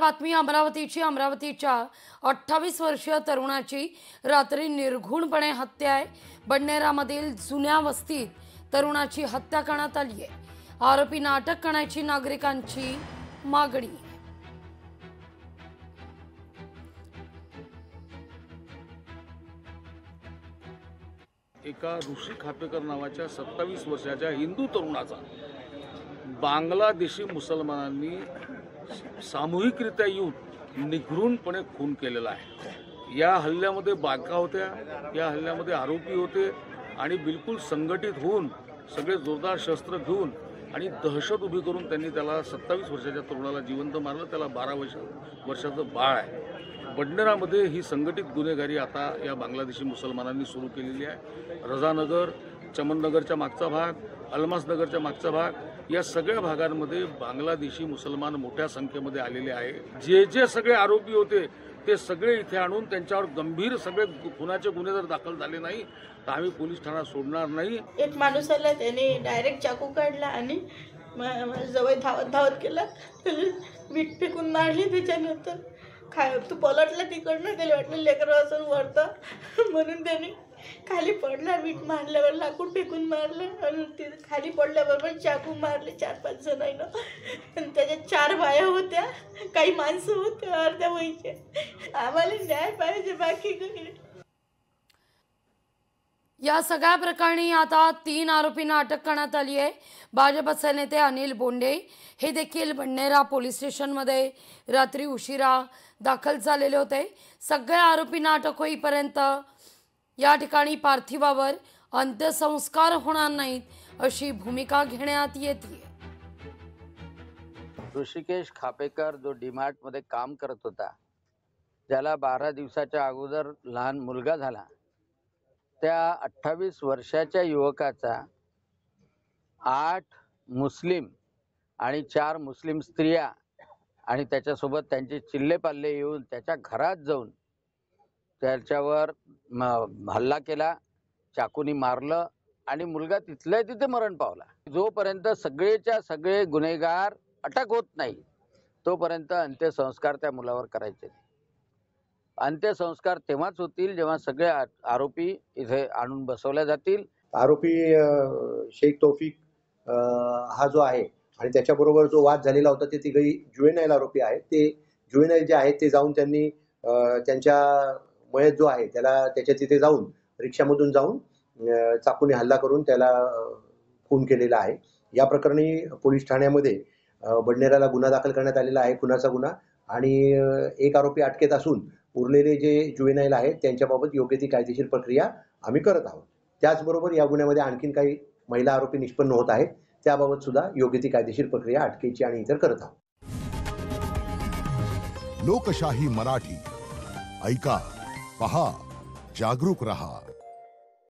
बातमी अमरावतीच्या 28 वर्षीय तरुणाची रात्री निर्घृणपणे हत्या आहे। बडनेरामधील जुन्या वस्तीत तरुणाची हत्या करण्यात आली आहे। आरोपींना अटक करण्याची नागरिकांची मागणी आहे। एका ऋषी खापेकर नावाच्या 27 वर्षाच्या हिंदू तरुणाचा बांगलादेशी मुसलमानांनी सामूहिकरित्या येऊन निघृणपणे खून केलेला आहे। या हल्ल्यामध्ये बायका होत्या, या हल्ल्यामध्ये आरोपी होते आणि बिलकुल संघटित होऊन सगळे जोरदार शस्त्र घेऊन आणि दहशत उभी करून त्यांनी त्याला 27 वर्षाच्या तरुणाला जिवंत मारलं। त्याला 12 वर्षाचं बाळ आहे। बडनेरामध्ये ही संघटित गुन्हेगारी आता या बांगलादेशी मुसलमानांनी सुरू केलेली आहे। रजानगर, चमननगरच्या मागचा भाग, अलमासनगरच्या मागचा भाग, या सगळ्या भागांमध्ये बांगलादेशी मुसलमान मोठ्या संख्येमध्ये आलेले आहे। जे सगळे आरोपी होते ते सगळे इथे आणून त्यांच्यावर गंभीर सगळे खुनाचे गुन्हे जर दाखल झाले नाही तर आम्ही पोलीस ठाणा सोडणार नाही। एक माणूस आला, त्याने डायरेक्ट चाकू काढला आणि जवळ धावत केला, वीट फेकून मारली। त्याच्यानंतर तू पलटला तिकडनं, त्याला वाटलं लेकरं असं वरतं म्हणून त्याने खाली पडला, वीट मारल्यावर लाकूड फेकून मारलं आणि ते खाली पडल्याबरोबर चाकू मारले 4-5 जणांना। आणि त्याच्यात 4 बाया होत्या, काही माणसं होते अर्ध्या वयचे। आम्हाला न्याय पाहिजे, बाकी काही। या सगळ्या प्रकरणी आता 3 आरोपींना अटक करण्यात आली आहे। भाजपचे नेते अनिल बोंडे हे देखील बडनेरा पोलीस स्टेशनमध्ये रात्री उशिरा दाखल झालेले होते। सगळ्या आरोपींना अटक होईपर्यंत या ठिकाणी पार्थिवावर अंत्यसंस्कार होणार नाहीत अशी भूमिका घेण्यात येते। ऋषिकेश खापेकर जो डीमार्ट मध्ये काम करत होता, ज्याला 12 दिवसाच्या अगोदर लहान मुलगा झाला, त्या 28 वर्षाच्या युवकाचा 8 मुस्लिम आणि 4 मुस्लिम स्त्रिया आणि त्याच्यासोबत त्यांचे चिल्लेपाल्ले येऊन त्याच्या घरात जाऊन त्याच्यावर हल्ला केला, चाकूनी मारलं आणि मुलगा तिथल्या तिथे मरण पावला। जोपर्यंत सगळेच्या सगळे गुन्हेगार अटक होत नाही तोपर्यंत अंत्यसंस्कार त्या मुलावर करायचे। अंत्यसंस्कार तेव्हाच होतील जेव्हा सगळे आरोपी इथे आणून बसवले जातील। आरोपी शेख तौफिक हा जो आहे आणि त्याच्याबरोबर जो वाद झालेला होता ते तिघही जुवेनाईल आरोपी आहेत। ते जुवेनाईल जे आहेत ते जाऊन त्यांनी त्यांच्या मयत जो आहे त्याला त्याच्या तिथे जाऊन रिक्षामधून जाऊन चाकूने हल्ला करून त्याला खून केलेला आहे। या प्रकरणी पोलीस ठाण्यामध्ये बडनेराला गुन्हा दाखल करण्यात आलेला आहे, खुनाचा गुन्हा। आणि एक आरोपी अटकेत असून उरलेले जे जुवेनाईल आहेत त्यांच्याबाबत योग्य ती कायदेशीर प्रक्रिया आम्ही करत आहोत। त्याचबरोबर या गुन्ह्यामध्ये आणखीन काही महिला आरोपी निष्पन्न होत आहेत, त्याबाबत सुद्धा योग्य ती कायदेशीर प्रक्रिया अटकेची आणि इतर करत आहोत। लोकशाही मराठी ऐका, पहा, जागरूक रहा।